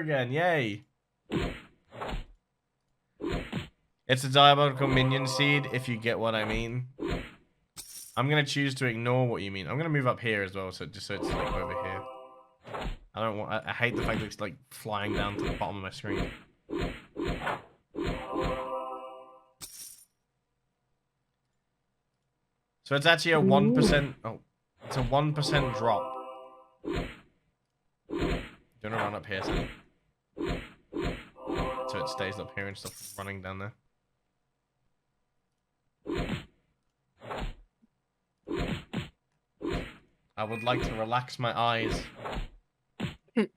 again. Yay. It's a diabolical minion seed, if you get what I mean. I'm gonna choose to ignore what you mean. I'm gonna move up here as well, so just so it's like over here. I don't want. I hate the fact that it's like flying down to the bottom of my screen. So it's actually a 1%. Oh, it's a 1% drop. Do you wanna run up here, Sam? So it stays up here and stuff running down there. I would like to relax my eyes. I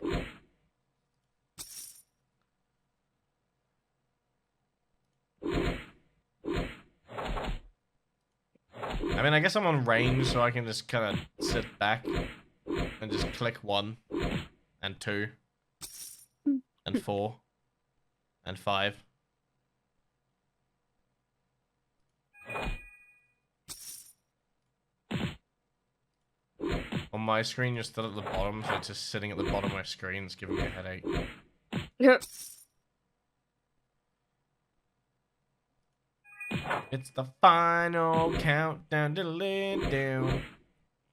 mean, I guess I'm on range, so I can just kind of sit back and just click 1 and 2 and 4 and 5. On my screen, you're still at the bottom, so it's just sitting at the bottom of my screen. It's giving me a headache. Yeah. It's the final countdown. Diddle-doo.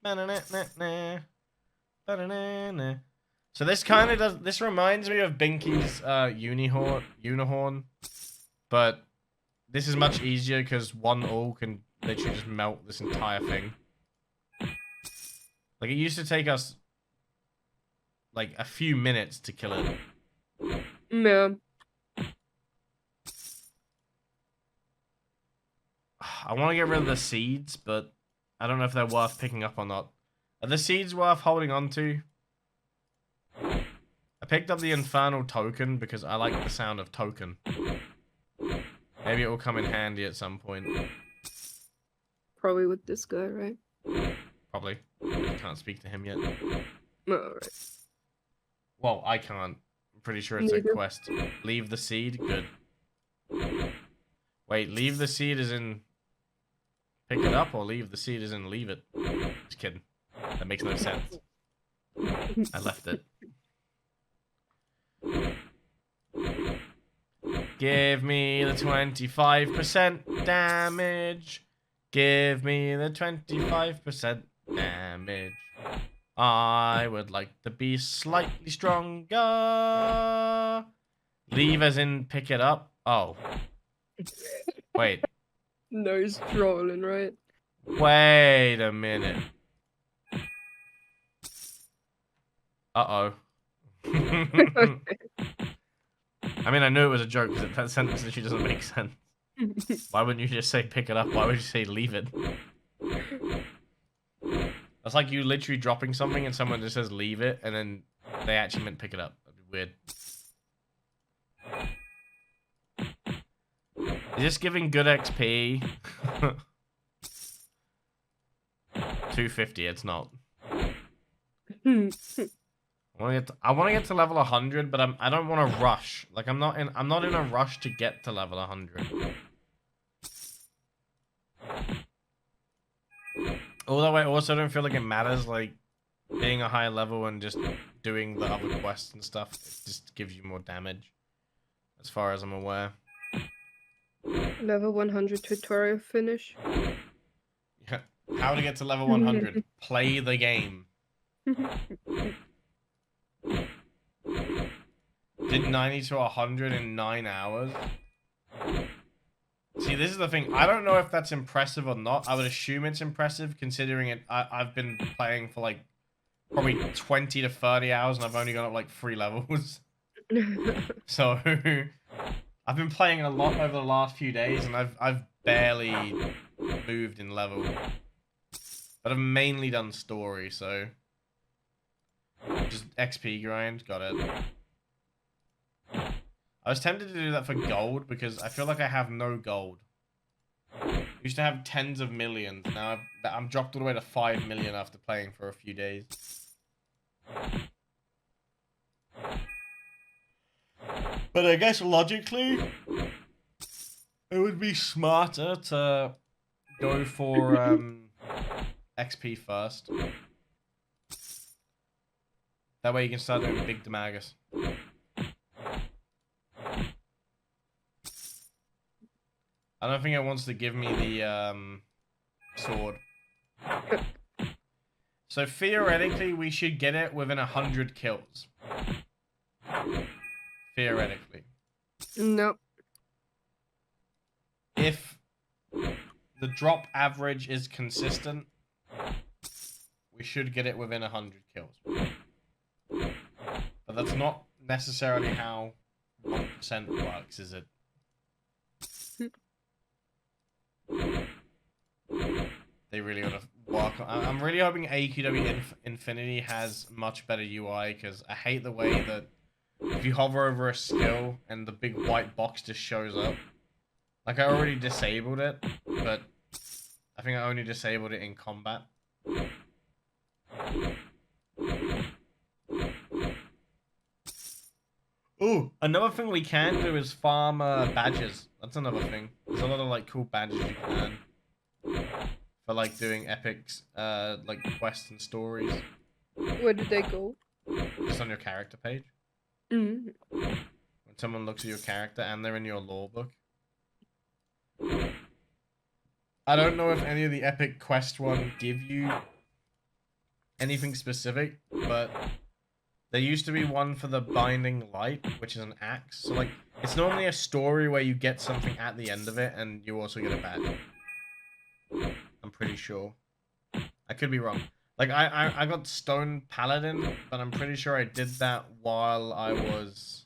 Ba-da-na-na-na. So this kind of does. This reminds me of Binky's Unihorn, but this is much easier because one all can literally just melt this entire thing. Like, it used to take us, like, a few minutes to kill it. Yeah. I want to get rid of the seeds, but I don't know if they're worth picking up or not. Are the seeds worth holding on to? I picked up the Infernal Token because I like the sound of token. Maybe it will come in handy at some point. Probably with this guy, right? Probably. I can't speak to him yet. Alright. Well, I can't. I'm pretty sure it's a quest. Leave the seed? Good. Wait, leave the seed as in pick it up, or leave the seed as in leave it? Just kidding. That makes no sense. I left it. Give me the 25% damage. Give me the 25% damage. I would like to be slightly stronger. Leave as in pick it up. Oh. Wait. No, he's trolling, right? Wait a minute. Uh-oh. I mean, I knew it was a joke because that sentence literally doesn't make sense. Why wouldn't you just say pick it up? Why would you say leave it? That's like you literally dropping something and someone just says leave it, and then they actually meant pick it up. That'd be weird. Is this giving good XP? 250, it's not. I want to get to level 100, but I don't want to rush. Like, I'm not in a rush to get to level 100. Although I also don't feel like it matters, like, being a high level and just doing the other quests and stuff, it just gives you more damage, as far as I'm aware. Level 100 tutorial finish. Yeah. How to get to level 100. Play the game. Did 90 to 100 in 9 hours? See, this is the thing. I don't know if that's impressive or not. I would assume it's impressive, considering it. I've been playing for like probably 20 to 30 hours, and I've only gone up like 3 levels. So I've been playing a lot over the last few days, and I've barely moved in level. But I've mainly done story, so just XP grind. Got it. I was tempted to do that for gold because I feel like I have no gold. I used to have tens of millions. Now I'm dropped all the way to 5 million after playing for a few days. But I guess logically, it would be smarter to go for XP first. That way you can start doing big damages. I don't think it wants to give me the sword. So theoretically, we should get it within 100 kills. Theoretically. Nope. If the drop average is consistent, we should get it within 100 kills. But that's not necessarily how 1% works, is it? They really ought to work on... I'm really hoping AQW Infinity has much better UI, because I hate the way that if you hover over a skill and the big white box just shows up. Like, I already disabled it, but I think I only disabled it in combat. Ooh, another thing we can do is farm badges. That's another thing. There's a lot of like cool badges you can earn for like doing epics, like quests and stories. Where did they go? Just on your character page. Mm. When someone looks at your character and they're in your lore book. I don't know if any of the epic quest ones give you anything specific, but there used to be one for the Binding Light, which is an axe. So like, it's normally a story where you get something at the end of it, and you also get a badge. I'm pretty sure. I could be wrong. Like, I got Stone Paladin, but I'm pretty sure I did that while I was...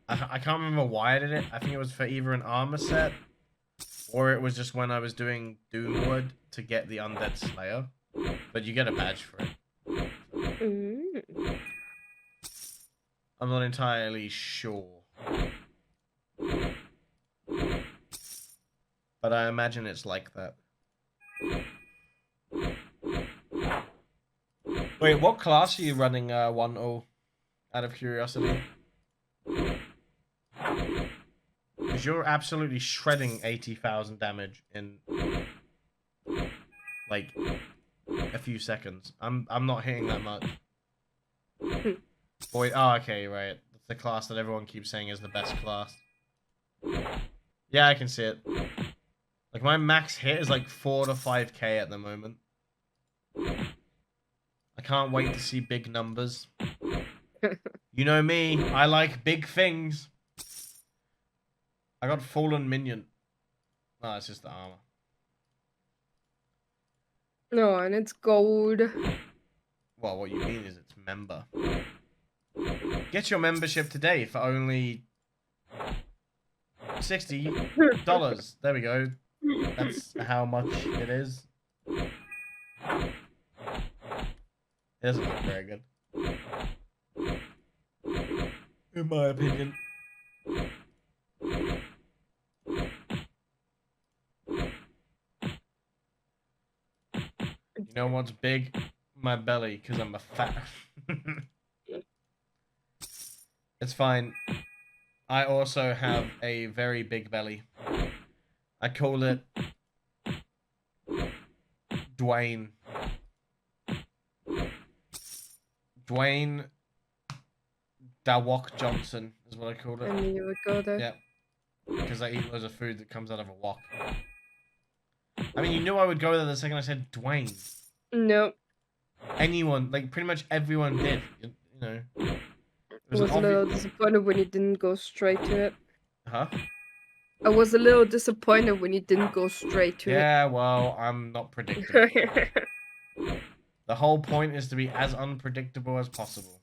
I can't remember why I did it. I think it was for either an armor set, or it was just when I was doing Doomwood to get the Undead Slayer. But you get a badge for it. Mm. I'm not entirely sure. But I imagine it's like that. Wait, what class are you running 1-0? Out of curiosity. Because you're absolutely shredding 80,000 damage in like a few seconds. I'm not hitting that much. Wait, oh okay, right. That's the class that everyone keeps saying is the best class. Yeah, I can see it. Like my max hit is like 4 to 5k at the moment. I can't wait to see big numbers. You know me, I like big things. I got Fallen Minion. No, it's just the armor. No, and it's gold. Well, what you mean is it's member. Get your membership today for only $60. There we go. That's how much it is. It doesn't look very good. In my opinion. You know what's big? My belly, because I'm a fat. It's fine. I also have a very big belly. I call it Dwayne. Dwayne Dawok Johnson is what I called it. I knew you would go there. Yeah. Because I eat loads of food that comes out of a wok. I mean, you knew I would go there the second I said Dwayne. Nope. Anyone, like pretty much everyone did. You know. I was a little disappointed when you didn't go straight to it. Huh? I was a little disappointed when you didn't go straight to Yeah, well, I'm not predictable. it. The whole point is to be as unpredictable as possible.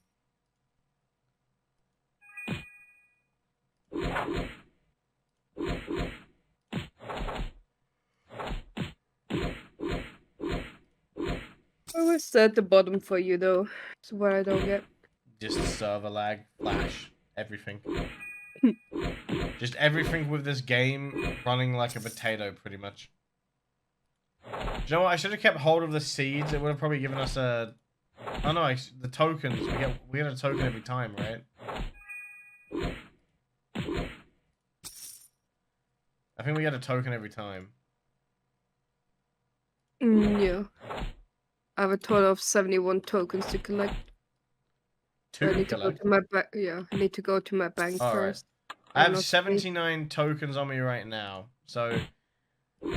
I always set the bottom for you though. That's what I don't get. Just server lag, flash, everything. Just everything with this game running like a potato, pretty much. Do you know what? I should have kept hold of the seeds. It would have probably given us a... Oh no, the tokens. We get a token every time, right? I think we get a token every time. Yeah. I have a total of 71 tokens to collect. I need to go to my bank. Yeah, I need to go to my bank All right. first. I have not 79 tokens on me right now. So,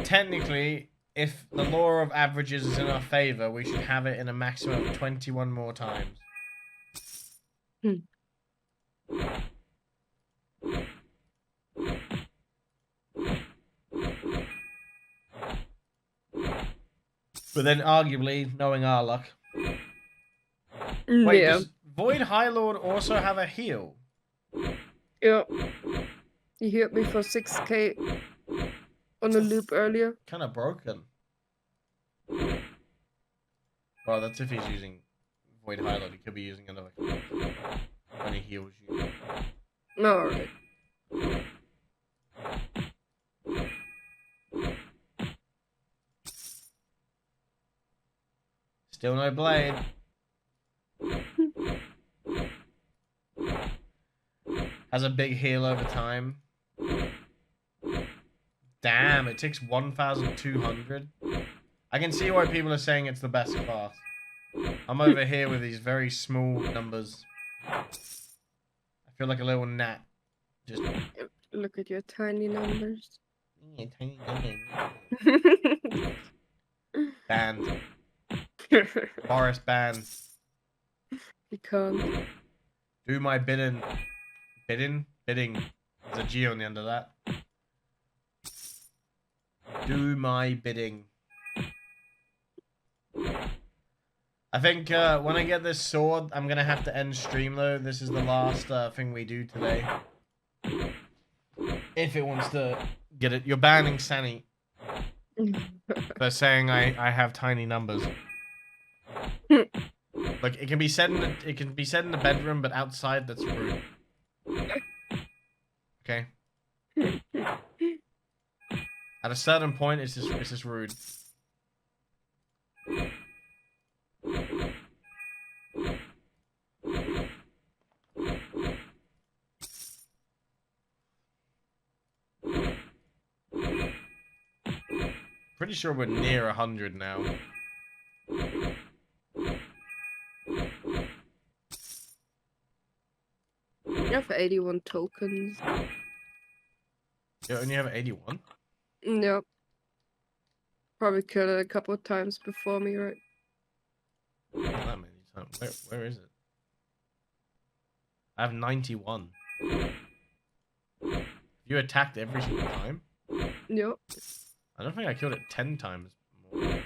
technically, if the law of averages is in our favor, we should have it in a maximum of 21 more times. But then, arguably, knowing our luck. Wait, Yeah. does Void High Lord also have a heal? Yeah. He hit me for 6k on a loop earlier. Kind of broken. Well, that's if he's using Void High Lord. He could be using another when he heals you. Alright. Still no blade. Has a big heal over time. Damn, it takes 1,200. I can see why people are saying it's the best class. I'm over here with these very small numbers. I feel like a little gnat. Just Look at your tiny numbers. yeah, tiny numbers. Banned. Forest banned. You can't. Do my bidding. Bidding? Bidding. There's a G on the end of that. Do my bidding. I think when I get this sword, I'm going to have to end stream though. This is the last thing we do today. If it wants to get it. You're banning Sunny. They're saying I have tiny numbers. Like it can be said in the bedroom, but outside that's rude. Okay. At a certain point, it's just rude. Pretty sure we're near 100 now. You have 81 tokens. You only have 81? Yep. Probably killed it a couple of times before me, right? Not that many times. Where is it? I have 91. You attacked every single time? Yep. I don't think I killed it 10 times more.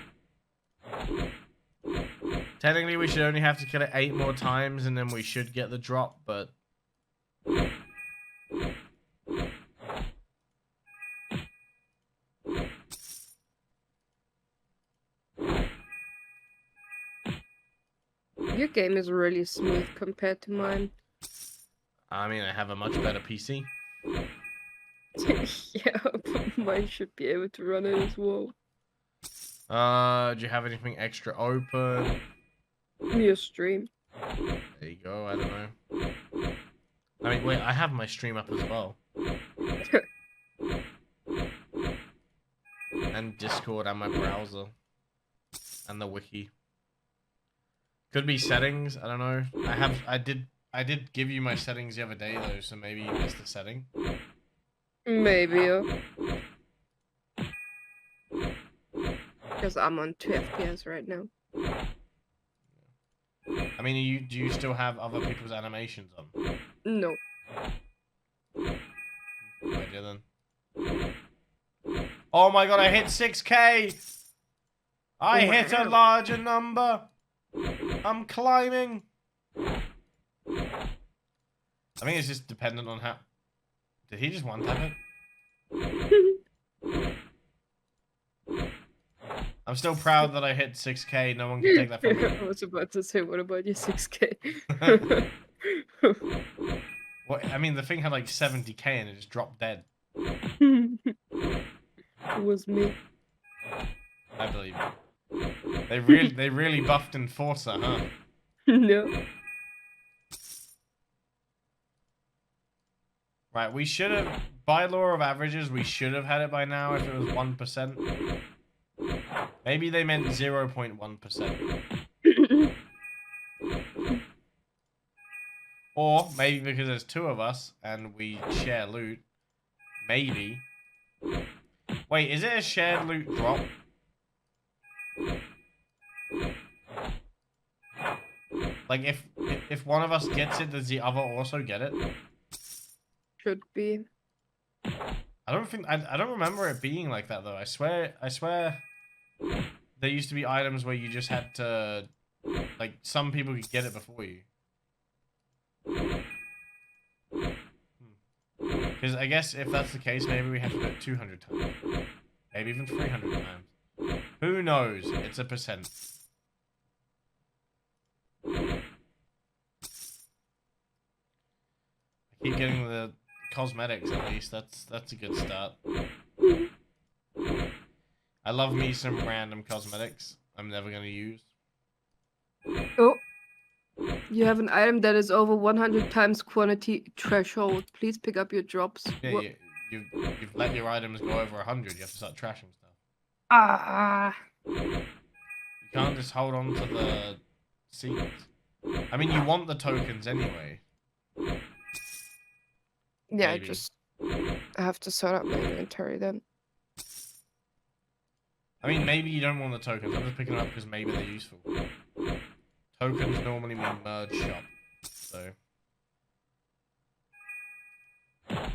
Technically, we should only have to kill it 8 more times, and then we should get the drop, but... Your game is really smooth compared to mine. I mean, I have a much better PC. Yeah, but mine should be able to run it as well. Do you have anything extra open? Your stream. There you go, I don't know. I mean, wait, I have my stream up as well. And Discord and my browser. And the wiki. Could be settings, I don't know. I did give you my settings the other day though, so maybe you missed the setting. Maybe, yeah. Because I'm on 2 FPS right now. I mean, do you still have other people's animations on? No. I didn't. Oh my god, I hit 6k! I hit a larger number! I'm climbing! I think it's just dependent on how... Did he just one-tap it? I'm still proud that I hit 6k. No one can take that from me. I was about to say, what about your 6k? What? I mean, the thing had like 70k and it just dropped dead. It was me. I believe it. They really buffed Enforcer, huh? No. Right, we should have, by law of averages, we should have had it by now if it was 1%. Maybe they meant 0.1%. Or maybe because there's 2 of us and we share loot. Maybe. Wait, is it a shared loot drop? Like, if one of us gets it, does the other also get it? Should be. I don't remember it being like that though. I swear there used to be items where you just had to, like, some people could get it before you. Because I guess if that's the case, maybe we have to do it 200 times. Maybe even 300 times. Who knows? It's a percent. I keep getting the cosmetics at least. That's a good start. I love me some random cosmetics I'm never gonna use. Oh. You have an item that is over 100 times quantity threshold. Please pick up your drops. Yeah, you've let your items go over 100. You have to start trashing stuff. Ah. You can't just hold on to the seeds. I mean, you want the tokens anyway. Yeah, Maybe. I have to sort out my inventory then. I mean, maybe you don't want the tokens. I'm just picking them up because maybe they're useful. Tokens normally mean merge shop, so. I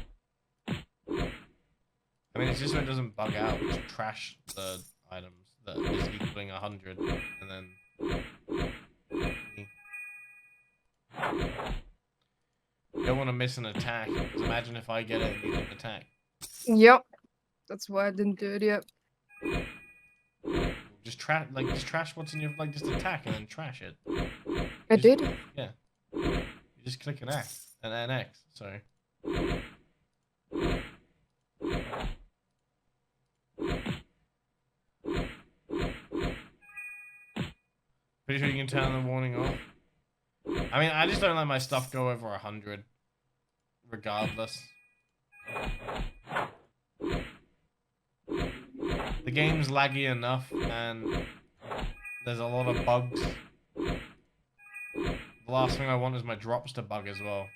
mean, it's just so it doesn't bug out. Just trash the items that is equaling 100, and then. You don't want to miss an attack. Because imagine if I get it and you didn't attack. Yep. That's why I didn't do it yet. Just trash what's in your, like, just attack and then trash it. I did? Yeah. You just click an X, an X, sorry. Pretty sure you can turn the warning off. I mean, I just don't let my stuff go over 100. Regardless. The game's laggy enough, and there's a lot of bugs. The last thing I want is my drops to bug as well.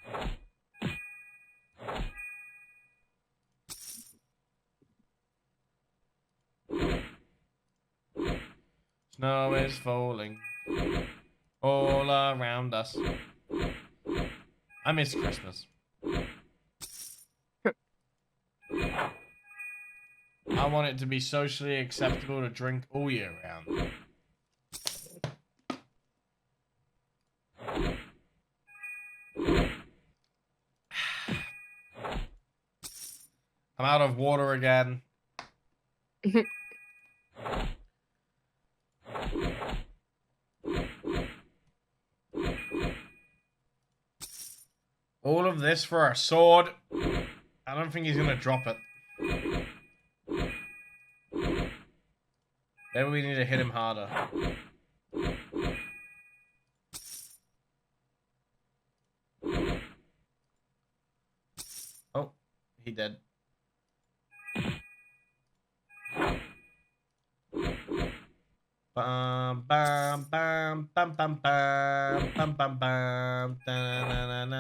Snow is falling all around us. I miss Christmas. I want it to be socially acceptable to drink all year round. I'm out of water again. All of this for a sword. I don't think he's gonna drop it. Maybe we need to hit him harder. Oh, he dead. Bam bam bam bam bam bam bam bam bam dun,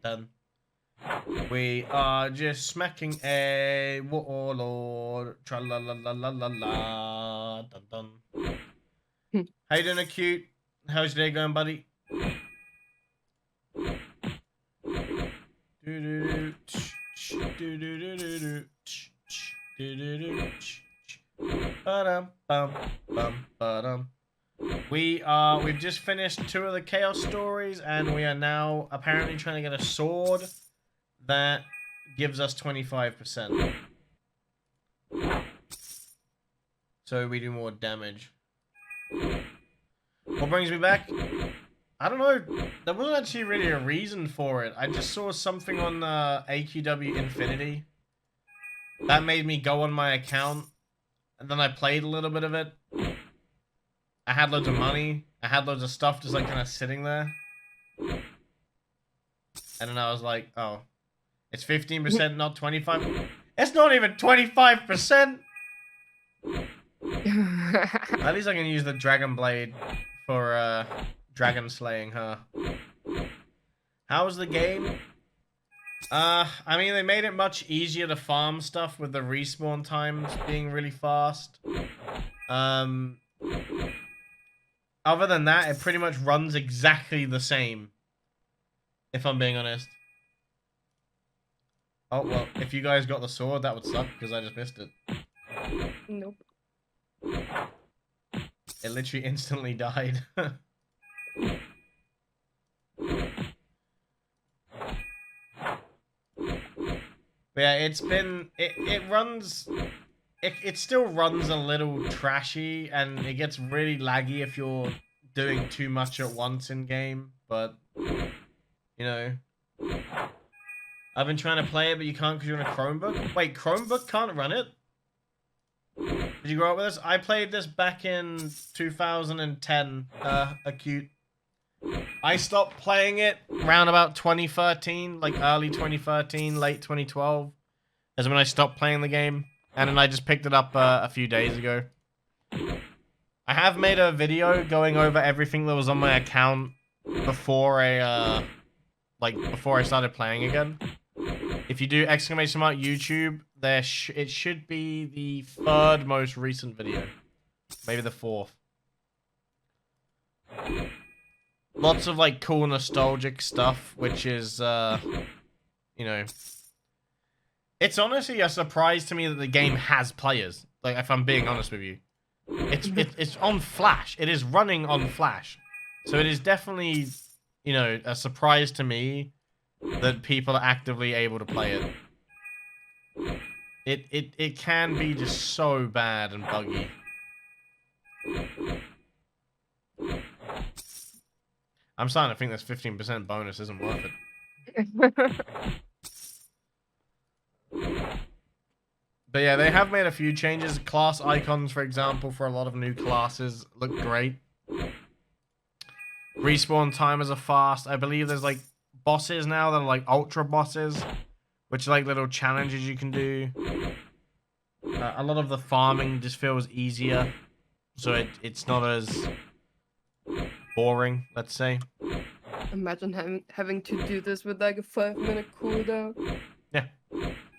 dun, dun. We are just smacking a warlord. Tra la la la la la la. Dun dun. How you doing, Acute? How's your day going, buddy? We've just finished 2 of the chaos stories, and we are now apparently trying to get a sword that gives us 25%. So we do more damage. What brings me back? I don't know. There wasn't actually really a reason for it. I just saw something on AQW Infinity. That made me go on my account. And then I played a little bit of it. I had loads of money. I had loads of stuff just like kind of sitting there. And then I was like, oh. It's 15%, not 25%. It's not even 25%! At least I can use the Dragon Blade for dragon slaying her. How's the game? I mean, they made it much easier to farm stuff with the respawn times being really fast. Other than that, it pretty much runs exactly the same, if I'm being honest. Oh, well, if you guys got the sword, that would suck, because I just missed it. Nope. It literally instantly died. But yeah, it's been... It runs... It still runs a little trashy, and it gets really laggy if you're doing too much at once in game, but... You know... I've been trying to play it, but you can't because you're on a Chromebook? Wait, Chromebook can't run it? Did you grow up with this? I played this back in 2010, acute. I stopped playing it around about 2013, like early 2013, late 2012. Is when I stopped playing the game. And then I just picked it up a few days ago. I have made a video going over everything that was on my account before before I started playing again. If you do exclamation mark YouTube, it should be the 3rd most recent video. Maybe the 4th. Lots of, like, cool nostalgic stuff, which is, you know... It's honestly a surprise to me that the game has players. Like, if I'm being honest with you. It's on Flash. It is running on Flash. So it is definitely, you know, a surprise to me that people are actively able to play it. It can be just so bad and buggy. I'm starting to think this 15% bonus isn't worth it. But yeah, they have made a few changes. Class icons, for example, for a lot of new classes look great. Respawn timers are fast. I believe there's like bosses now that are like ultra bosses, which are like little challenges you can do. A lot of the farming just feels easier, so it's not as boring, let's say. Imagine having to do this with like a 5-minute cooldown. Yeah,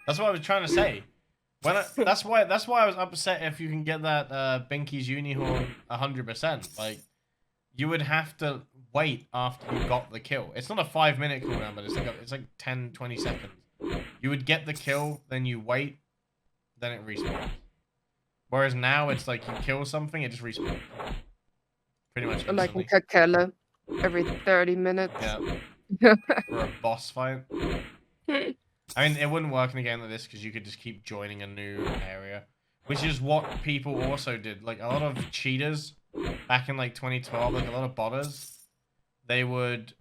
that's what I was trying to say. That's why I was upset if you can get that Binky's Unihorn 100%. Like, you would have to wait after you got the kill. It's not a 5-minute cooldown, but it's like 10-20 seconds. You would get the kill, then you wait, then it respawns. Whereas now it's like you kill something, it just respawns. Pretty much instantly. Like in Kakela, every 30 minutes. Yeah. For a boss fight. I mean, it wouldn't work in a game like this because you could just keep joining a new area. Which is what people also did. Like, a lot of cheaters back in, like, 2012, like, a lot of botters, they would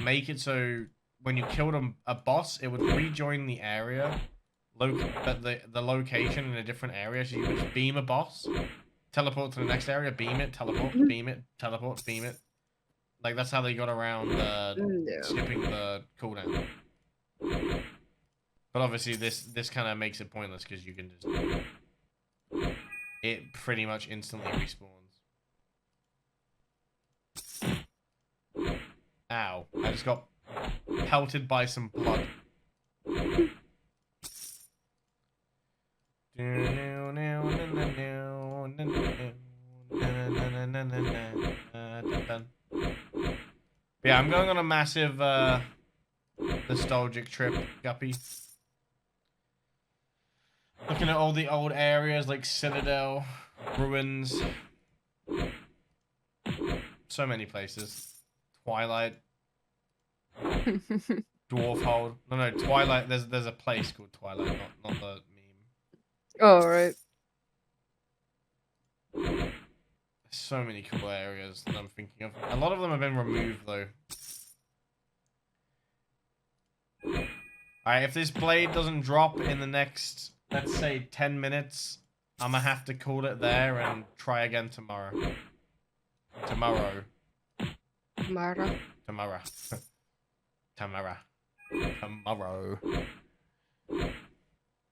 make it so when you killed a boss, it would rejoin the area, the location in a different area. So you would just beam a boss, teleport to the next area, beam it, teleport, beam it, teleport, beam it. Like, that's how they got around skipping the cooldown. But obviously, this kind of makes it pointless because you can just... It pretty much instantly respawns. Ow. I just got pelted by some blood. Yeah, I'm going on a massive nostalgic trip, Guppy. Looking at all the old areas like Citadel, Ruins. So many places. Twilight. Dwarfhold. No, Twilight. There's a place called Twilight, not the meme. Oh, right. So many cool areas that I'm thinking of. A lot of them have been removed though. Alright, if this blade doesn't drop in the next, let's say, 10 minutes, I'm gonna have to call it there and try again tomorrow. Tomorrow.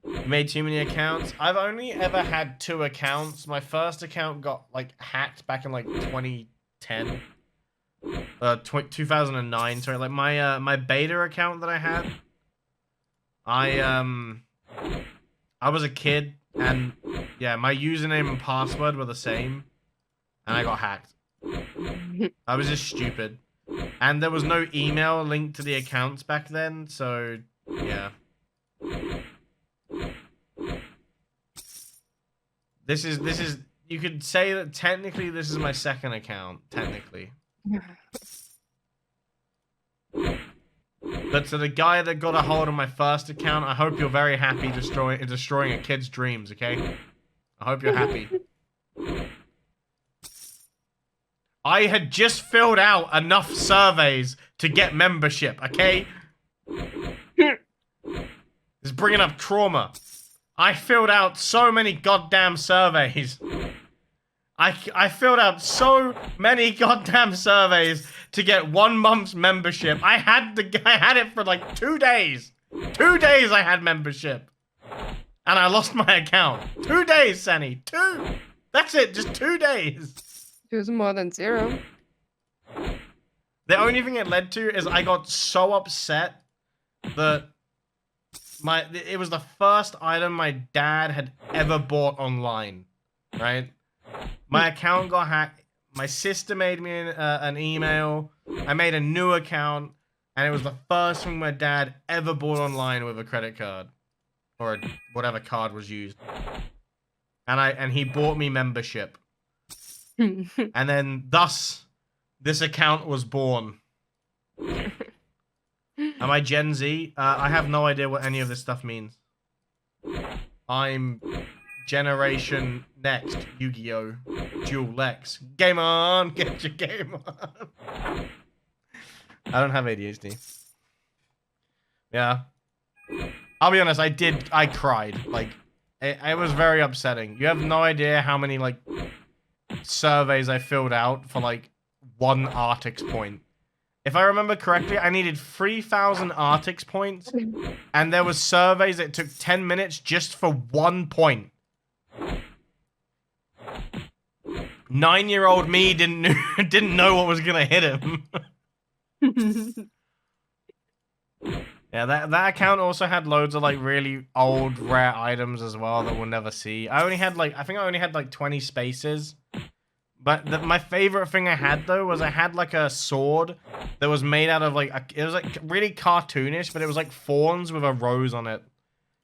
You made too many accounts? I've only ever had 2 accounts. My first account got, like, hacked back in, like, 2010. 2009. Sorry, like my beta account that I had. I was a kid, and yeah, my username and password were the same, and I got hacked. I was just stupid, and there was no email linked to the accounts back then, so yeah. This is. You could say that technically this is my second account, technically. But to the guy that got a hold of my first account, I hope you're very happy destroying a kid's dreams, okay? I hope you're happy. I had just filled out enough surveys to get membership, okay? It's bringing up trauma. I filled out so many goddamn surveys. I filled out so many goddamn surveys to get 1 month's membership. I had it for like 2 days. 2 days I had membership. And I lost my account. 2 days, Sunny. 2. That's it, just 2 days. It was more than 0. The only thing it led to is I got so upset that it was the first item my dad had ever bought online, right? My account got hacked. My sister made me an email. I made a new account, and it was the first thing my dad ever bought online with a credit card, or whatever card was used. And he bought me membership, and then thus this account was born. Am I Gen Z? I have no idea what any of this stuff means. I'm Generation Next, Yu-Gi-Oh! Dual Lex. Game on! Get your game on! I don't have ADHD. Yeah. I'll be honest, I cried. Like, it was very upsetting. You have no idea how many, like, surveys I filled out for, like, 1 Artix point. If I remember correctly, I needed 3,000 Artix points, and there was surveys that took 10 minutes just for 1 point. 9-year-old me didn't know what was gonna hit him. Yeah, that account also had loads of like really old rare items as well that we'll never see. I think I only had like 20 spaces. But my favorite thing I had though was I had like a sword that was made out of like it was like really cartoonish, but it was like fawns with a rose on it.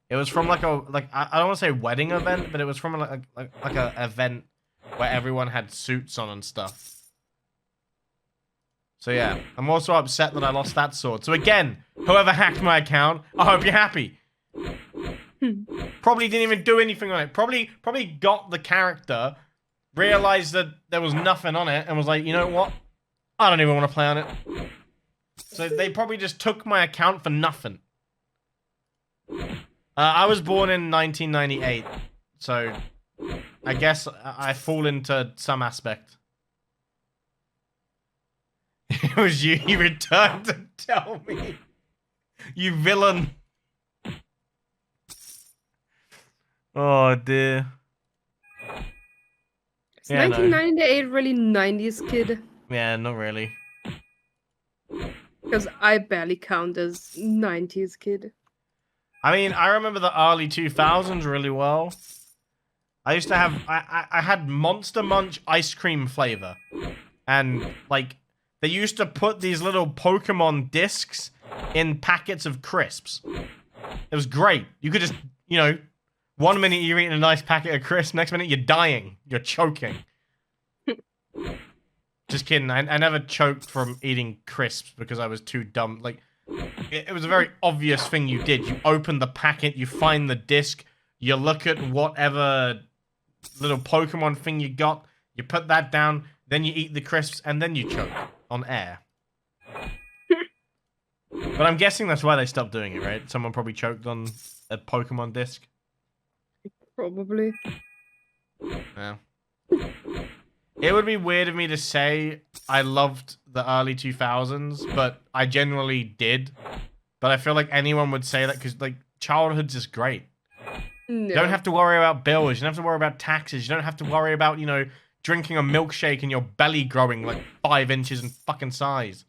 It was from like I don't want to say wedding event, but it was from like a event where everyone had suits on and stuff. So yeah, I'm also upset that I lost that sword. So again, whoever hacked my account, I hope you're happy. Probably didn't even do anything on it. Probably got the character, realized that there was nothing on it, and was like, you know what? I don't even want to play on it. So they probably just took my account for nothing. I was born in 1998, so I guess I fall into some aspect. It was you. You returned to tell me. You villain. Oh dear. Is 1998 really 90s kid? Yeah, not really. Because I barely count as 90s kid. I mean, I remember the early 2000s really well. I used to have... I had Monster Munch ice cream flavor. And, like, they used to put these little Pokemon discs in packets of crisps. It was great. You could just, you know... 1 minute you're eating a nice packet of crisps, next minute you're dying. You're choking. Just kidding. I never choked from eating crisps because I was too dumb. Like, it was a very obvious thing you did. You open the packet, you find the disc, you look at whatever little Pokemon thing you got, you put that down, then you eat the crisps, and then you choke on air. But I'm guessing that's why they stopped doing it, right? Someone probably choked on a Pokemon disc. Probably. Yeah. It would be weird of me to say I loved the early 2000s, but I generally did. But I feel like anyone would say that because, like, childhood's just great. No. You don't have to worry about bills. You don't have to worry about taxes. You don't have to worry about, you know, drinking a milkshake and your belly growing like 5 inches in fucking size.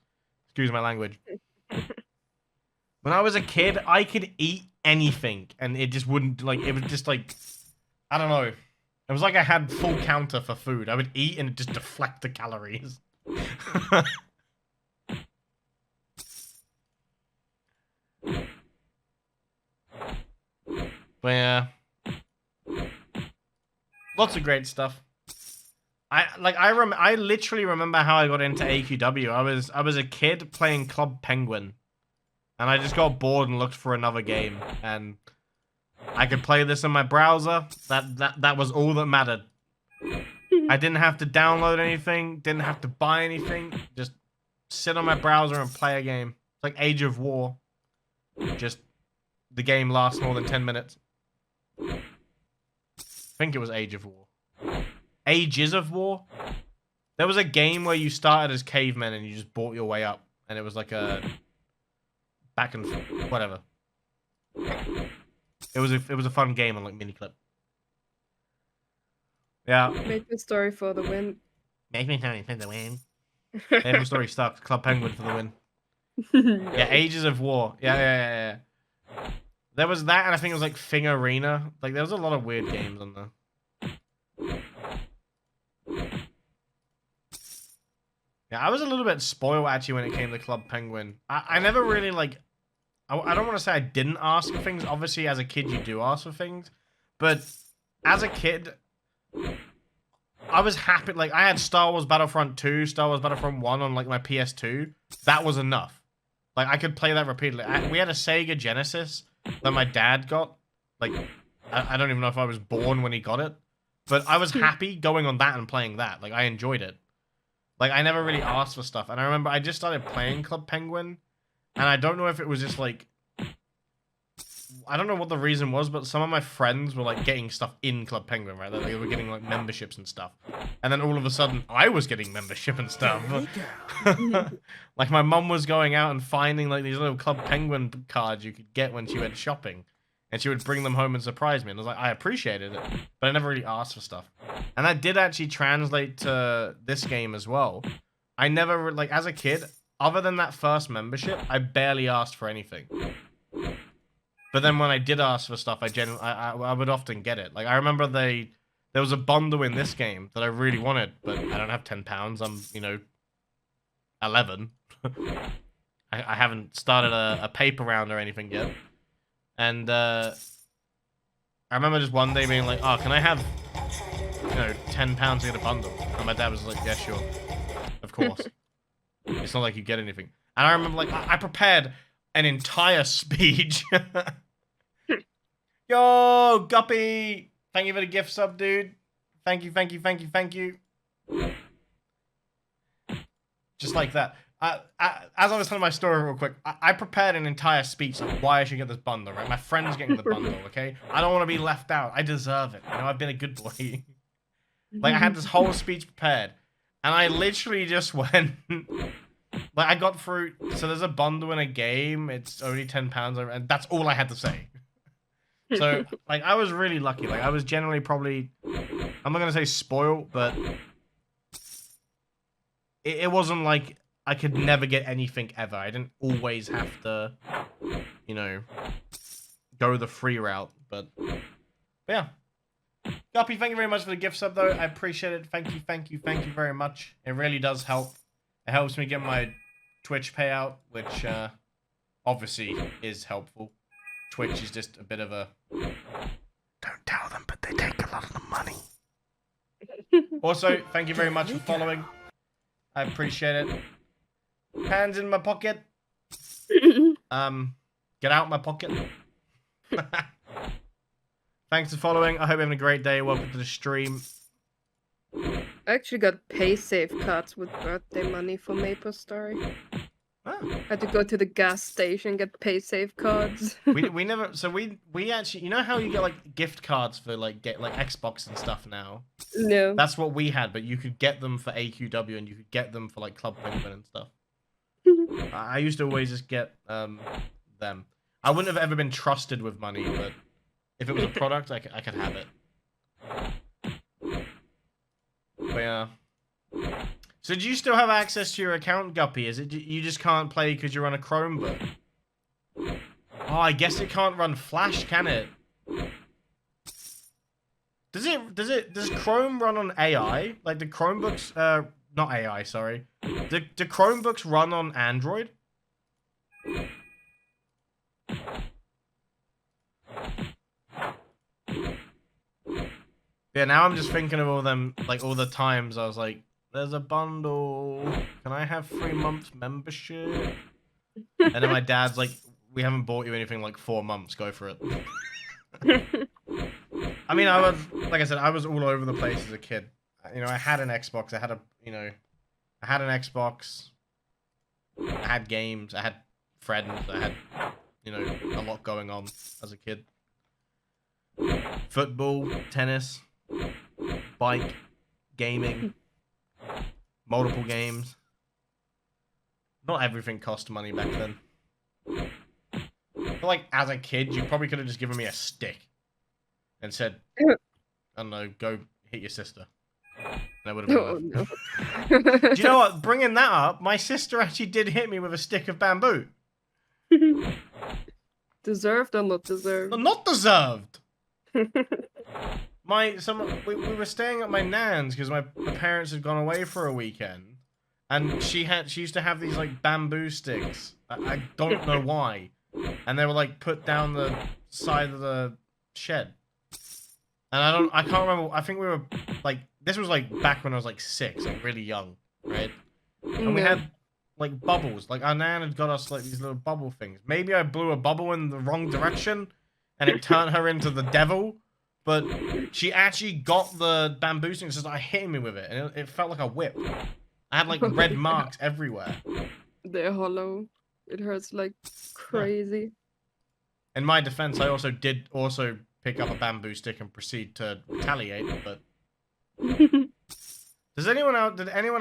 Excuse my language. When I was a kid, I could eat anything, and it just wouldn't, like, it was just, like, I don't know. It was like I had full counter for food. I would eat and it just deflect the calories. But yeah. Lots of great stuff. I literally remember how I got into AQW. I was a kid playing Club Penguin. And I just got bored and looked for another game. And I could play this in my browser. That was all that mattered. I didn't have to download anything, didn't have to buy anything. Just sit on my browser and play a game. It's like Age of War. Just the game lasts more than 10 minutes. I think it was Age of War. Ages of War? There was a game where you started as cavemen and you just bought your way up. And it was like a... back and forth, whatever. It was a fun game on like Miniclip. Yeah. Maple Story for the win. Maple Story for the win. Maple Story sucks. Club Penguin for the win. No. Yeah, Ages of War. Yeah. There was that, and I think it was like Thing Arena. Like there was a lot of weird games on there. Yeah, I was a little bit spoiled actually when it came to Club Penguin. I never really like. I don't want to say I didn't ask for things. Obviously, as a kid, you do ask for things. But as a kid, I was happy. Like, I had Star Wars Battlefront 2, Star Wars Battlefront 1 on, like, my PS2. That was enough. Like, I could play that repeatedly. We had a Sega Genesis that my dad got. Like, I don't even know if I was born when he got it. But I was happy going on that and playing that. Like, I enjoyed it. Like, I never really asked for stuff. And I remember I just started playing Club Penguin. And I don't know if it was just like, I don't know what the reason was, but some of my friends were like getting stuff in Club Penguin, right? They were getting like memberships and stuff. And then all of a sudden I was getting membership and stuff. Like my mum was going out and finding like these little Club Penguin cards you could get when she went shopping. And she would bring them home and surprise me. And I was like, I appreciated it, but I never really asked for stuff. And that did actually translate to this game as well. I never, like as a kid, other than that first membership, I barely asked for anything. But then when I did ask for stuff, I would often get it. Like, I remember there was a bundle in this game that I really wanted, but I don't have £10. I'm, 11. I haven't started a paper round or anything yet. And, I remember just one day being like, oh, can I have, £10 to get a bundle? And my dad was like, yeah, sure. Of course. It's not like you get anything. And I remember, like, I prepared an entire speech. Yo, Guppy! Thank you for the gift sub, dude. Thank you. Just like that. As I was telling my story real quick, I prepared an entire speech on why I should get this bundle, right? My friend's getting the bundle, okay? I don't want to be left out. I deserve it. I've been a good boy. Like, I had this whole speech prepared. And I literally just went... Like, I got through... So there's a bundle in a game. It's only £10. And that's all I had to say. So, like, I was really lucky. Like, I was generally probably... I'm not going to say spoiled, but... It wasn't like I could never get anything ever. I didn't always have to, go the free route. But yeah. Guppy, thank you very much for the gift sub, though. I appreciate it. Thank you very much. It really does help. It helps me get my Twitch payout, which obviously is helpful. Twitch is just a bit of a... Don't tell them, but they take a lot of the money. Also, thank you very much for following. I appreciate it. Hands in my pocket. Get out my pocket. Thanks for following. I hope you're having a great day. Welcome to the stream. I actually got PaySafe cards with birthday money for Maple Story. Oh. I had to go to the gas station and get PaySafe cards. we never. So we actually. You know how you get like gift cards for like Xbox and stuff now. No. That's what we had, but you could get them for AQW and you could get them for like Club Penguin and stuff. I used to always just get them. I wouldn't have ever been trusted with money, but if it was a product, I could have it. But But yeah. So do you still have access to your account, Guppy? Is it you just can't play because you're on a Chromebook? Oh, I guess it can't run Flash, can it? Does Chrome run on AI? Like the Chromebooks, not AI, sorry. Do Chromebooks run on Android? Yeah, now I'm just thinking of all them, like all the times I was like, there's a bundle. Can I have 3 months membership? And then my dad's like, we haven't bought you anything like 4 months. Go for it. I mean, like I said, I was all over the place as a kid. You know, I had an Xbox. I had an Xbox. I had games. I had friends. I had, a lot going on as a kid. Football, tennis, bike, gaming, multiple games. Not everything cost money back then. I feel like as a kid, you probably could have just given me a stick and said, I don't know, go hit your sister. And that would have been no. Do you know what? Bringing that up, my sister actually did hit me with a stick of bamboo. Deserved or not deserved? Not deserved. We were staying at my nan's because my parents had gone away for a weekend, and she used to have these like bamboo sticks. I don't know why, and they were like put down the side of the shed. And I can't remember. I think we were like, this was like back when I was like 6, like really young, right? And we had like bubbles. Like our nan had got us like these little bubble things. Maybe I blew a bubble in the wrong direction, and it turned her into the devil. But she actually got the bamboo stick and started hitting me with it, and it felt like a whip. I had like red marks everywhere. They're hollow. It hurts like crazy. In my defense, I did pick up a bamboo stick and proceed to retaliate, but did anyone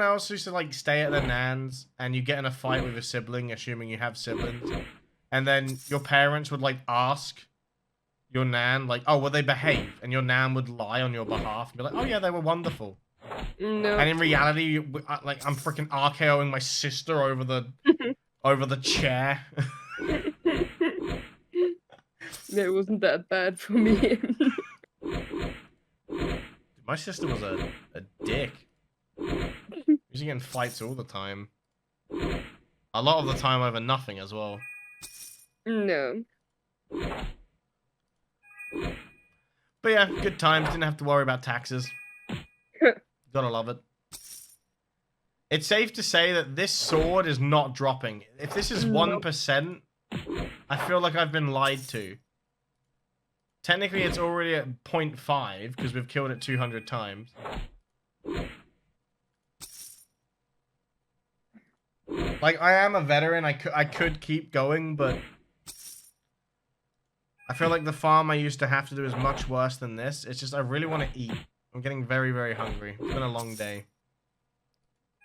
else used to like stay at their nan's and you get in a fight with a sibling, assuming you have siblings, and then your parents would like ask your nan like, oh, will they behave? And your nan would lie on your behalf and be like, oh yeah, they were wonderful. No. And in reality, like I'm freaking RKOing my sister over the chair. It wasn't that bad for me. My sister was a dick. We used to get in fights all the time. A lot of the time over nothing as well. No. But yeah, good times. Didn't have to worry about taxes. Gotta love it. It's safe to say that this sword is not dropping. If this is 1%, I feel like I've been lied to. Technically, it's already at 0.5 because we've killed it 200 times. Like, I am a veteran. I could keep going, but I feel like the farm I used to have to do is much worse than this. It's just I really want to eat. I'm getting very, very hungry. It's been a long day.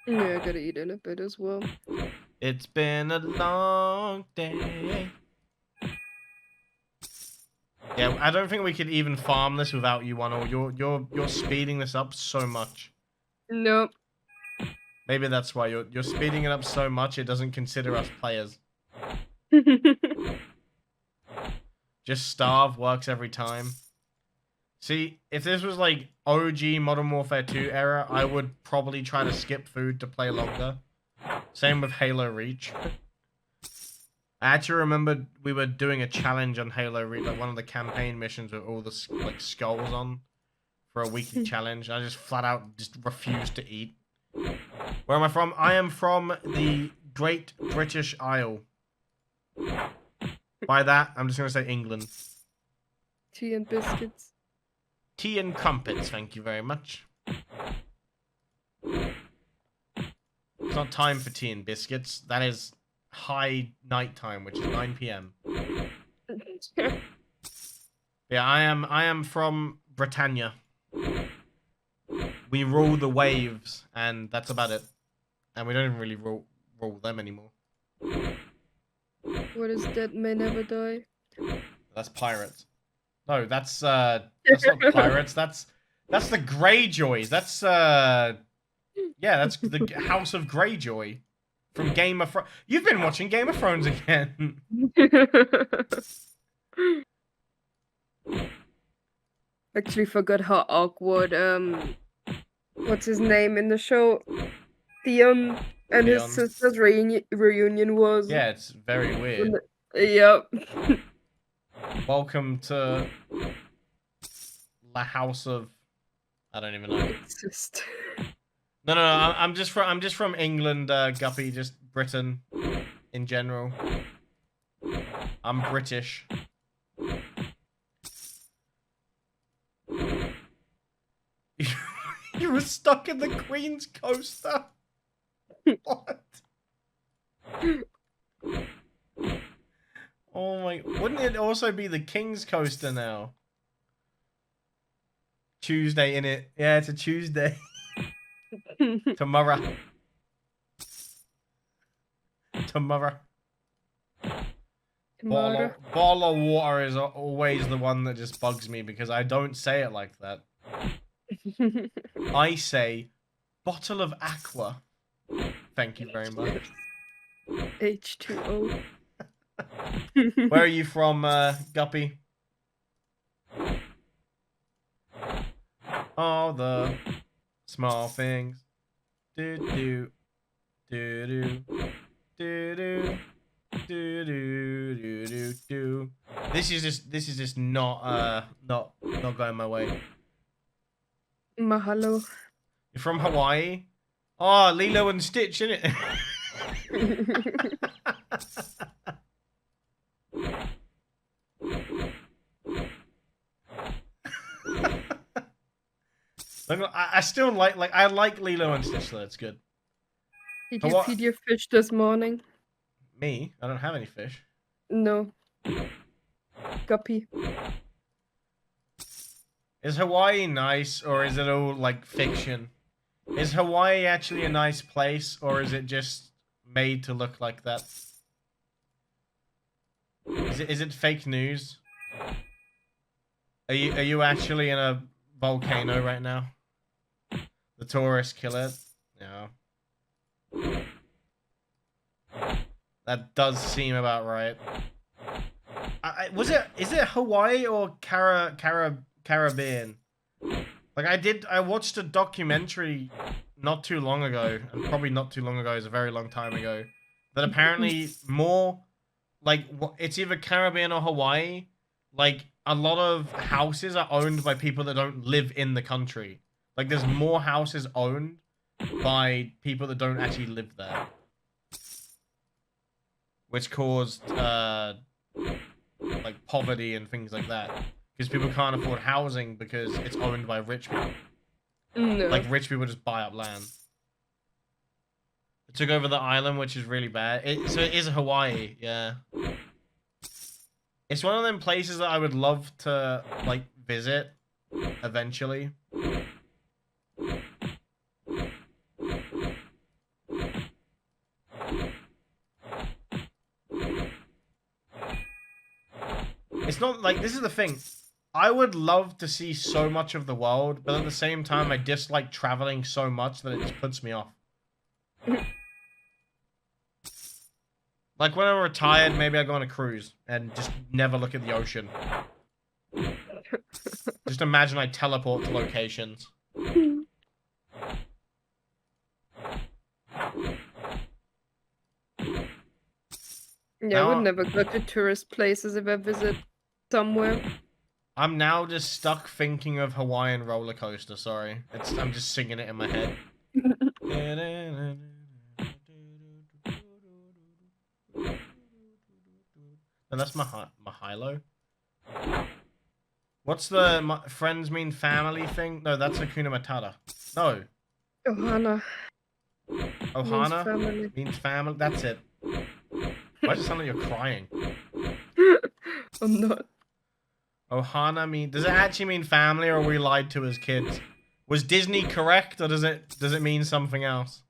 Yeah, I gotta eat in a bit as well. It's been a long day. Yeah, I don't think we could even farm this without you, one. Or you're speeding this up so much. Nope. Maybe that's why you're speeding it up so much it doesn't consider us players. Just starve works every time. See, if this was like OG Modern Warfare 2 era, I would probably try to skip food to play longer. Same with Halo Reach. I actually remember we were doing a challenge on Halo Reach, like one of the campaign missions with all the like skulls on for a weekly challenge. I just flat out just refused to eat. Where am I from? I am from the Great British Isle. By that, I'm just going to say England. Tea and biscuits. Tea and crumpets, thank you very much. It's not time for tea and biscuits. That is high night time, which is 9 p.m. Yeah, I am from Britannia. We rule the waves, and that's about it. And we don't even really rule them anymore. What is Dead May Never Die? That's pirates. No, that's not pirates. That's That's the Greyjoys. That's yeah, that's the House of Greyjoy from Game of Thrones. You've been watching Game of Thrones again. Actually forgot how awkward what's his name in the show? Theon and his Theon. sister's reunion was. Yeah, it's very weird. Yep. Welcome to the House of. I don't even know. Exist. No. I'm just from England, Guppy. Just Britain, in general. I'm British. You were stuck in the Queen's coaster. What? Oh my! Wouldn't it also be the King's coaster now? Tuesday in it. Yeah, it's a Tuesday. Tomorrow. Tomorrow. Ball of water is always the one that just bugs me because I don't say it like that. I say bottle of aqua. Thank you very much. H2O. Where are you from, Guppy? All the small things. Do do do do do do do do do do. This is just not going my way. Mahalo. You're from Hawaii? Oh, Lilo and Stitch, innit? I still like I like Lilo and Stitch, though. It's good. Did you feed your fish this morning? Me? I don't have any fish. No. Guppy. Is Hawaii nice, or is it all like fiction? Is Hawaii actually a nice place, or is it just made to look like that? Is it fake news? Are you actually in a volcano right now? The tourists kill it. Yeah. That does seem about right. Is it Hawaii or Caribbean? Like I watched a documentary not too long ago, and probably not too long ago is a very long time ago, that apparently more like it's either Caribbean or Hawaii. Like a lot of houses are owned by people that don't live in the country. Like there's more houses owned by people that don't actually live there, which caused like poverty and things like that. Because people can't afford housing because it's owned by rich people. No. Like, rich people just buy up land. It took over the island, which is really bad. So it is Hawaii, yeah. It's one of them places that I would love to, like, visit eventually. It's not, like, this is the thing. I would love to see so much of the world, but at the same time, I dislike traveling so much that it just puts me off. Like when I'm retired, maybe I go on a cruise and just never look at the ocean. Just imagine I teleport to locations. Yeah, I would never go to tourist places if I visit somewhere. I'm now just stuck thinking of Hawaiian roller coaster. Sorry, I'm just singing it in my head. No, that's Mahalo. What's the friends mean family thing? No, that's Hakuna Matata. No. Ohana. Ohana means family. That's it. Why does it sound like you're crying? I'm not. Ohana does it actually mean family, or were we lied to as kids? Was Disney correct, or does it mean something else?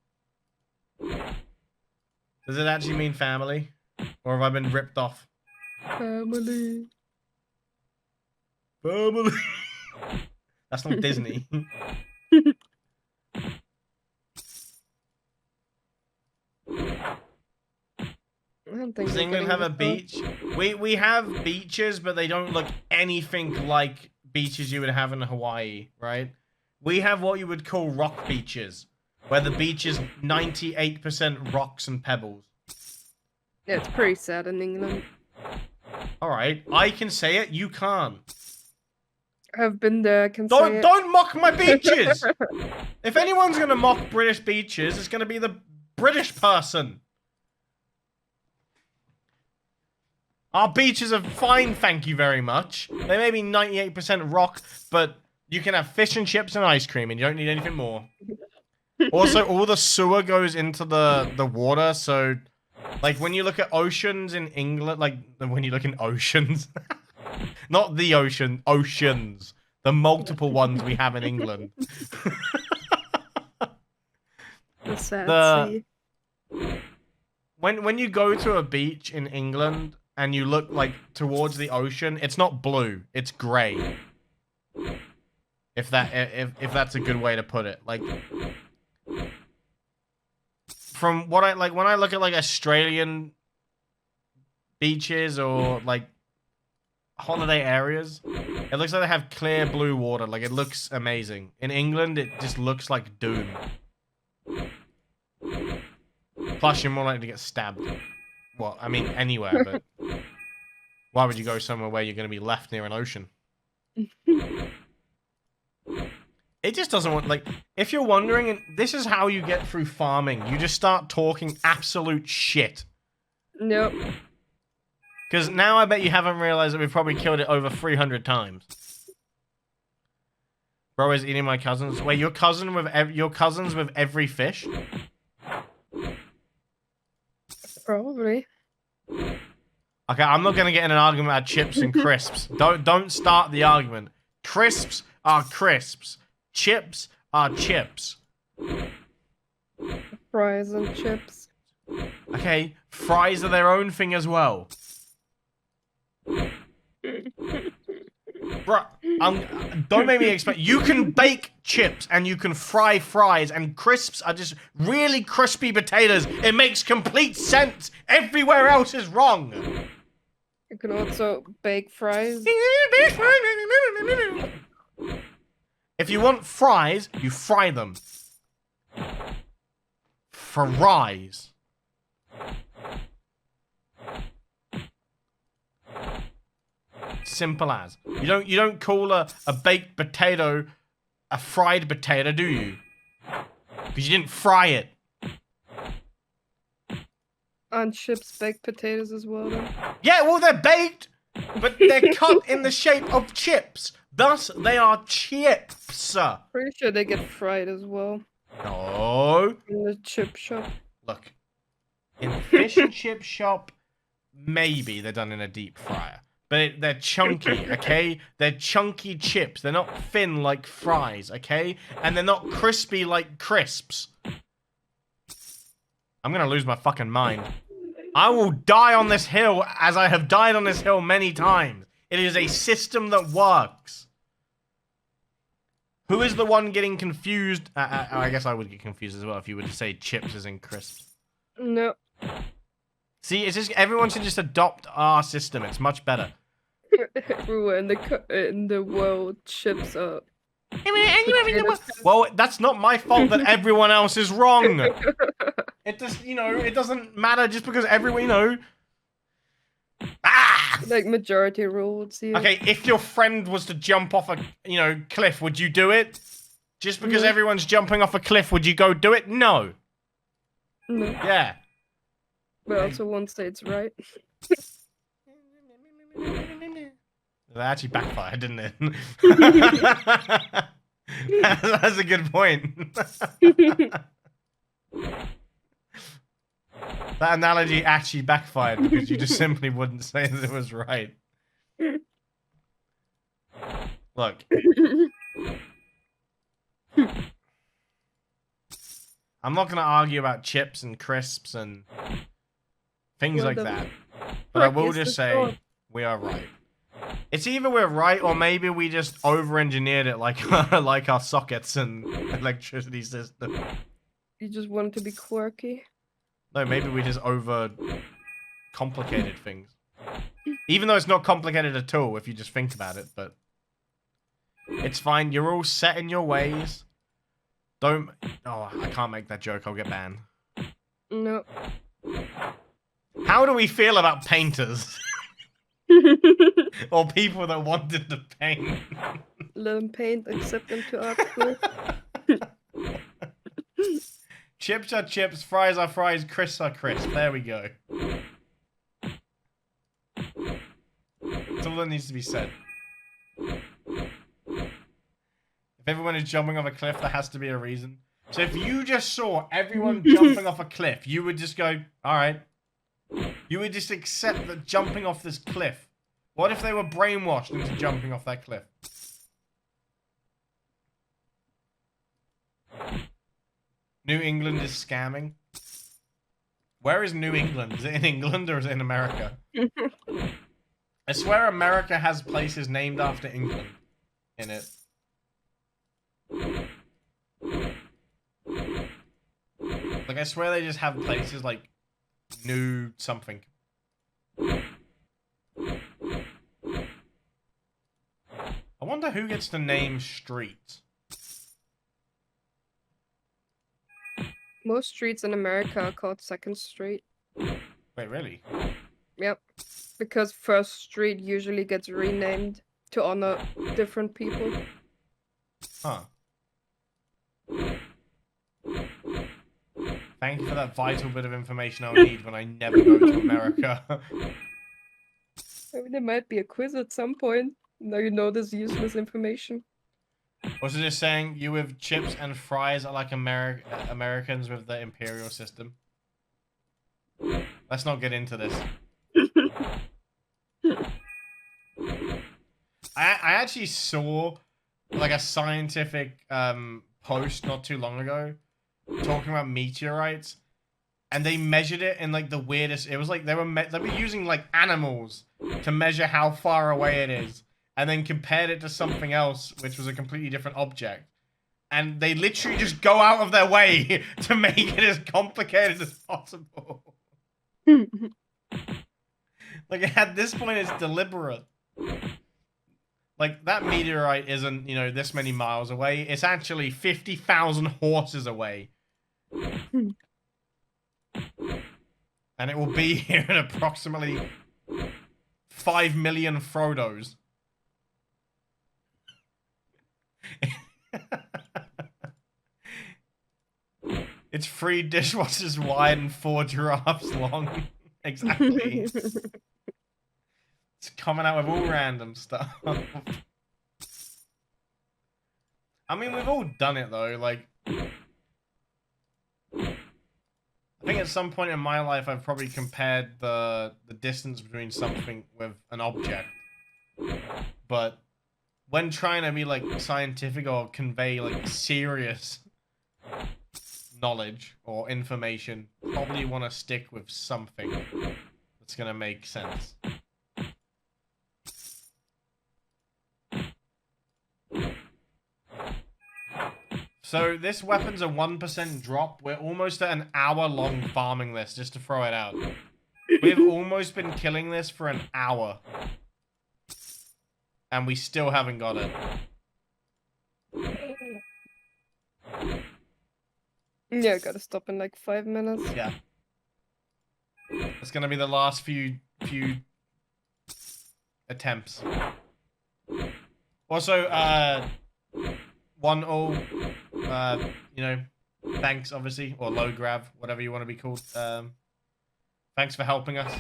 Does it actually mean family, or have I been ripped off? Family. Family. That's not Disney. I don't think Does we're England getting have a this far. beach? We have beaches, but they don't look anything like beaches you would have in Hawaii, right? We have what you would call rock beaches, where the beach is 98% rocks and pebbles. Yeah, it's pretty sad in England. Alright, I can say it, you can't. I've been there, I can say it. Don't mock my beaches! If anyone's gonna mock British beaches, it's gonna be the British person. Our beaches are fine, thank you very much. They may be 98% rock, but you can have fish and chips and ice cream, and you don't need anything more. Also, all the sewer goes into the water, so... Like, when you look at oceans in England... Like, when you look in oceans... Not the ocean, oceans. The multiple ones we have in England. The sad sea. When you go to a beach in England... and you look, like, towards the ocean, it's not blue, it's grey. If that's a good way to put it. Like, from what I, like, when I look at, like, Australian beaches or, like, holiday areas, it looks like they have clear blue water. Like, it looks amazing. In England, it just looks like doom. Plus, you're more likely to get stabbed. Well, I mean, anywhere, but why would you go somewhere where you're going to be left near an ocean? It just doesn't want, like, if you're wondering, this is how you get through farming. You just start talking absolute shit. Nope. Because now I bet you haven't realized that we've probably killed it over 300 times. Bro is eating my cousins. Wait, your cousins with every fish? Probably. Okay, I'm not gonna get in an argument about chips and crisps. Don't start the argument. Crisps are crisps. Chips are chips. Fries and chips. Okay, fries are their own thing as well. Bruh, don't make me expect. You can bake chips and you can fry fries, and crisps are just really crispy potatoes. It makes complete sense. Everywhere else is wrong. You can also bake fries. If you want fries, you fry them. Fries. Simple as. You don't call a baked potato a fried potato, do you? Because you didn't fry it. Aren't chips baked potatoes as well, then? Yeah, well, they're baked, but they're cut in the shape of chips. Thus, they are chips. Pretty sure they get fried as well. No. In the chip shop. Look, in the fish and chip shop, maybe they're done in a deep fryer. But they're chunky, okay? They're chunky chips. They're not thin like fries, okay? And they're not crispy like crisps. I'm gonna lose my fucking mind. I will die on this hill as I have died on this hill many times. It is a system that works. Who is the one getting confused? I guess I would get confused as well if you were to say chips as in crisps. No. See, it's just everyone should just adopt our system. It's much better. Everywhere in the world, chips are. Well, that's not my fault that everyone else is wrong. It just, it doesn't matter just because everyone, Ah! Like majority rules here. Okay, if your friend was to jump off a, cliff, would you do it? Just because everyone's jumping off a cliff, would you go do it? No. No. Yeah. But I also won't say it's right. That actually backfired, didn't it? That's a good point. That analogy actually backfired because you just simply wouldn't say that it was right. Look. I'm not going to argue about chips and crisps and things like that. But I will just say we are right. It's either we're right or maybe we just over-engineered it like like our sockets and electricity system. You just wanted to be quirky. No, maybe we just over-complicated things. Even though it's not complicated at all if you just think about it, but... It's fine, you're all set in your ways. Don't... Oh, I can't make that joke, I'll get banned. No. How do we feel about painters? Or people that wanted to paint? Let them paint, accept them to art school. Chips are chips, fries are fries, crisps are crisps. There we go. That's all that needs to be said. If everyone is jumping off a cliff, there has to be a reason. So if you just saw everyone jumping off a cliff, you would just go, alright. You would just accept that jumping off this cliff. What if they were brainwashed into jumping off that cliff? New England is scamming. Where is New England? Is it in England or is it in America? I swear America has places named after England in it. Like, I swear they just have places like New something. I wonder who gets to name streets. Most streets in America are called Second Street. Wait, really? Yep. Because First Street usually gets renamed to honor different people. Huh. Thank you for that vital bit of information I'll need when I never go to America. I mean, there might be a quiz at some point. Now you know this useless information. Was it just saying you with chips and fries are like Americans with the imperial system? Let's not get into this. I actually saw like a scientific post not too long ago talking about meteorites, and they measured it in like the weirdest. It was like they were using like animals to measure how far away it is, and then compared it to something else, which was a completely different object. And they literally just go out of their way to make it as complicated as possible. Like, at this point, it's deliberate. Like, that meteorite isn't, you know, this many miles away. It's actually 50,000 horses away. And it will be here in approximately 5 million Frodos. It's 3 dishwashers wide and 4 giraffes long. Exactly. It's coming out with all random stuff. I mean, we've all done it though. Like, I think at some point in my life, I've probably compared the distance between something with an object. But when trying to be like scientific or convey like serious knowledge or information, probably want to stick with something that's gonna make sense. So this weapon's a 1% drop. We're almost at an hour-long farming this, just to throw it out. We've almost been killing this for an hour. And we still haven't got it. Yeah, I gotta stop in like 5 minutes. Yeah. It's gonna be the last few attempts. Also, 1-all, you know, thanks, obviously, or low grav, whatever you want to be called. Thanks for helping us.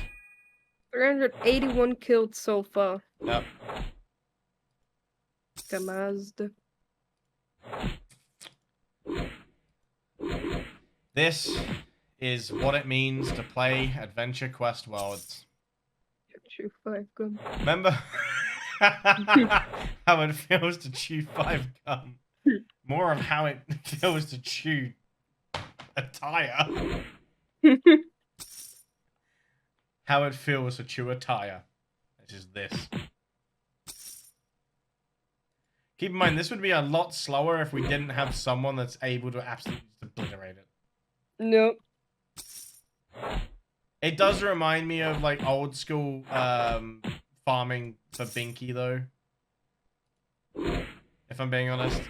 381 killed so far. Yep. Gamazd. This is what it means to play Adventure Quest Worlds. Chew 5 gun. Remember how it feels to chew 5 gum? More of how it feels to chew a tire. How it feels to chew a tire. Which is this. Keep in mind, this would be a lot slower if we didn't have someone that's able to absolutely obliterate it. No. It does remind me of like old school farming for Binky though. If I'm being honest.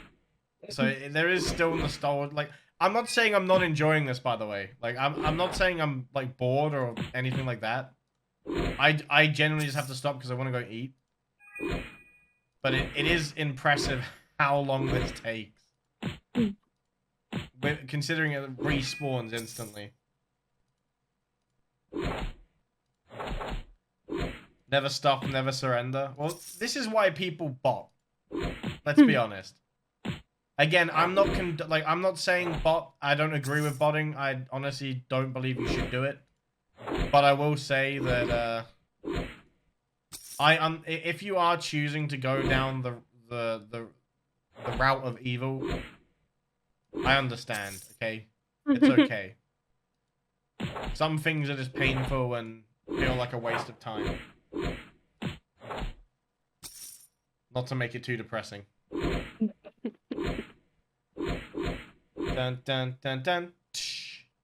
So there is still nostalgia. Like, I'm not saying I'm not enjoying this, by the way. Like, I'm not saying I'm like bored or anything like that. I generally just have to stop because I want to go eat. But it is impressive how long this takes. Considering it respawns instantly. Never stop, never surrender. Well, this is why people bot. Let's be honest. Again, I'm not saying bot. I don't agree with botting. I honestly don't believe you should do it. But I will say that if you are choosing to go down the route of evil, I understand. Okay, it's okay. Some things are just painful and feel like a waste of time. Not to make it too depressing. Dun dun dun dun.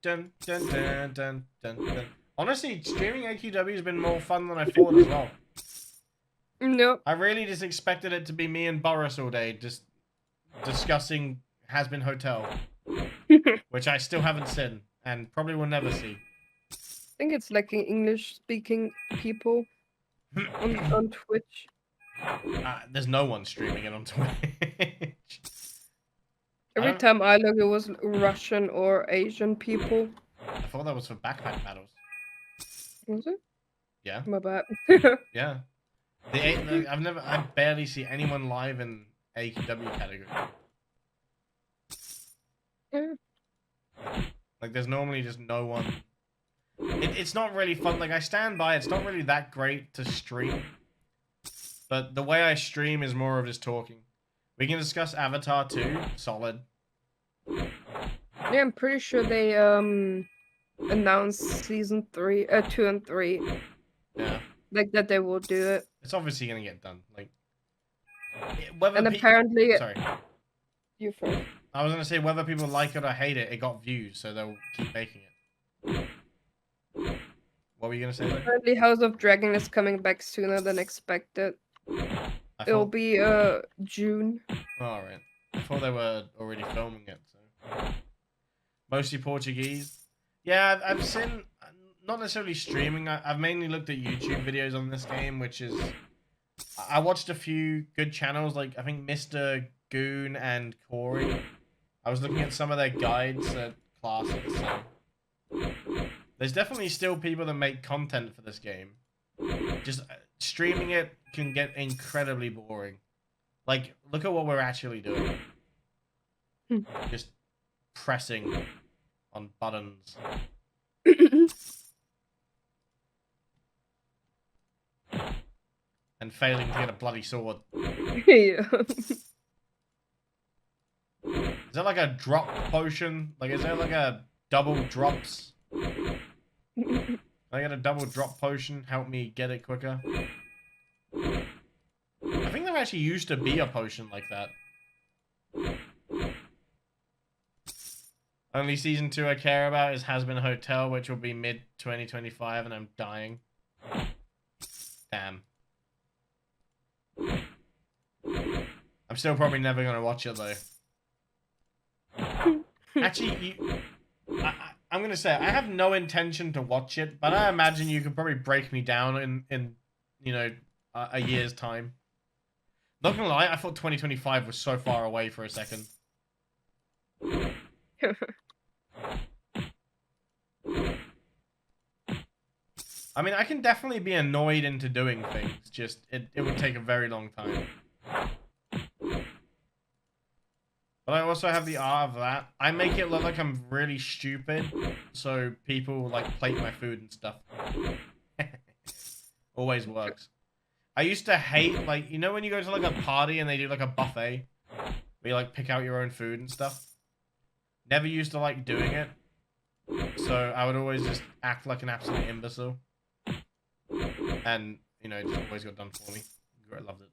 Dun dun dun dun dun dun. Honestly, streaming AQW has been more fun than I thought as well. No. I really just expected it to be me and Boris all day, just discussing Has Been Hotel, which I still haven't seen and probably will never see. I think it's lacking English-speaking people on Twitch. There's no one streaming it on Twitch. Every time I look, it was Russian or Asian people. I thought that was for backpack battles. Was it? Yeah. My bad. Yeah. I barely see anyone live in AQW category. Yeah. Like, there's normally just no one. It's not really fun. Like, I stand by, it's not really that great to stream. But the way I stream is more of just talking. We can discuss Avatar 2. Solid. Yeah, I'm pretty sure they announced season 2 and 3. Yeah. Like that they will do it. It's obviously gonna get done. Like, and apparently, sorry. You first. I was gonna say whether people like it or hate it, it got views, so they'll keep making it. What were you gonna say? Apparently, House of Dragon is coming back sooner than expected. It'll be June. All right. I thought they were already filming it. So mostly Portuguese. Yeah, I've seen. Not necessarily streaming. I've mainly looked at YouTube videos on this game, which is. I watched a few good channels, like I think Mr. Goon and Corey. I was looking at some of their guides at classes. So there's definitely still people that make content for this game. Just streaming it can get incredibly boring. Like, look at what we're actually doing. Just pressing on buttons. And failing to get a bloody sword. Yeah. Is that like a drop potion? Like, is there like a double drops? Can I get a double drop potion? Help me get it quicker. I think there actually used to be a potion like that. Only season 2 I care about is Has Been Hotel, which will be mid-2025, and I'm dying. Damn. I'm still probably never going to watch it, though. Actually, I'm going to say, I have no intention to watch it, but I imagine you could probably break me down in you know, a year's time. Not gonna lie, I thought 2025 was so far away for a second. I mean, I can definitely be annoyed into doing things, just it would take a very long time. But I also have the art of that. I make it look like I'm really stupid, so people, like, plate my food and stuff. Always works. I used to hate, like, you know when you go to, like, a party and they do, like, a buffet? Where you, like, pick out your own food and stuff? Never used to like doing it. So I would always just act like an absolute imbecile. And, you know, it just always got done for me. I loved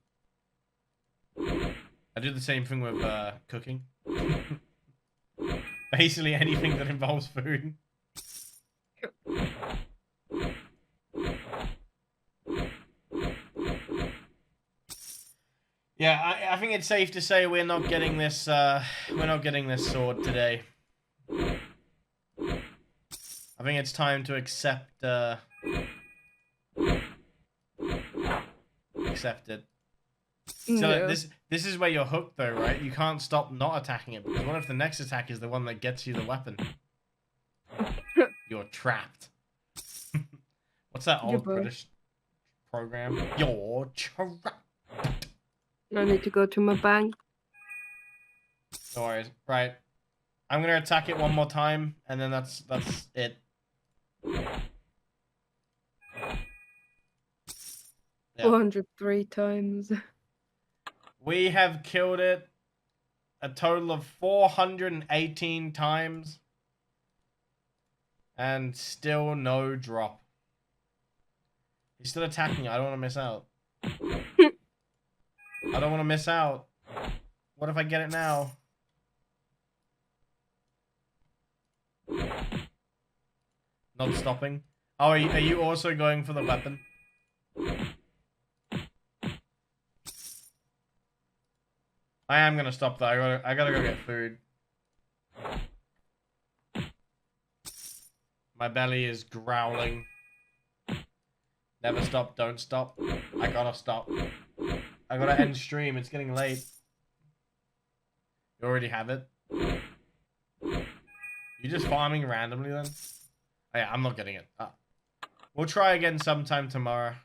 it. I do the same thing with cooking. Basically anything that involves food. Yeah, I think it's safe to say we're not getting this sword today. I think it's time to accept it. So No. this is where you're hooked though, right? You can't stop not attacking it, because what if the next attack is the one that gets you the weapon? You're trapped. What's that old Goodbye. British program? You're trapped. I need to go to my bank. No worries. Right. I'm gonna attack it one more time, and then that's it. Yeah. 403 times. We have killed it a total of 418 times. And still no drop. He's still attacking. I don't want to miss out. I don't want to miss out. What if I get it now? Not stopping. Oh, are you also going for the weapon? I am gonna stop though. I gotta go get food. My belly is growling. Never stop, don't stop. I gotta stop. I gotta end stream. It's getting late. You already have it? You just farming randomly then? Oh, yeah, I'm not getting it. We'll try again sometime tomorrow.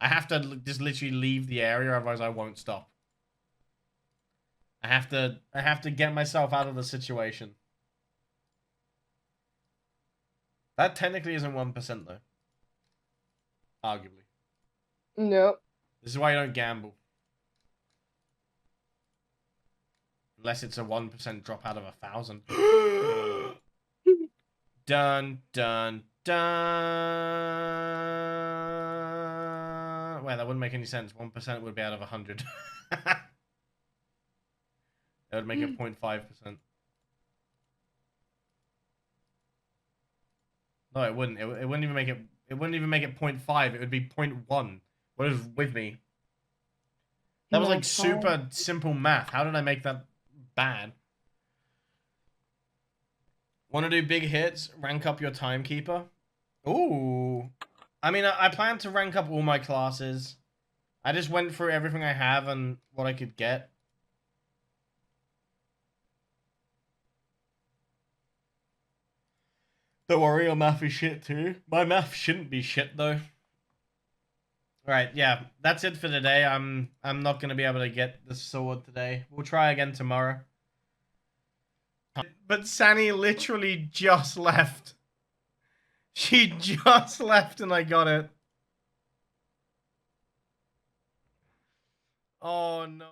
I have to just literally leave the area, otherwise I won't stop. I have to get myself out of the situation. That technically isn't 1% though. Arguably. No. This is why you don't gamble. Unless it's a 1% drop out of 1,000. Dun, dun, dun. Wait, that wouldn't make any sense. 1% would be out of 100. That would make it 0.5%. No, it wouldn't. It wouldn't even make it. It wouldn't even make it 0.5. It would be 0.1. What is with me? That was like super simple math. How did I make that bad? Want to do big hits? Rank up your timekeeper. Ooh. I mean, I plan to rank up all my classes. I just went through everything I have and what I could get. Don't worry, your math is shit too. My math shouldn't be shit though. Alright, yeah, that's it for today. I'm not gonna be able to get the sword today. We'll try again tomorrow. But Sani literally just left. She just left and I got it. Oh no.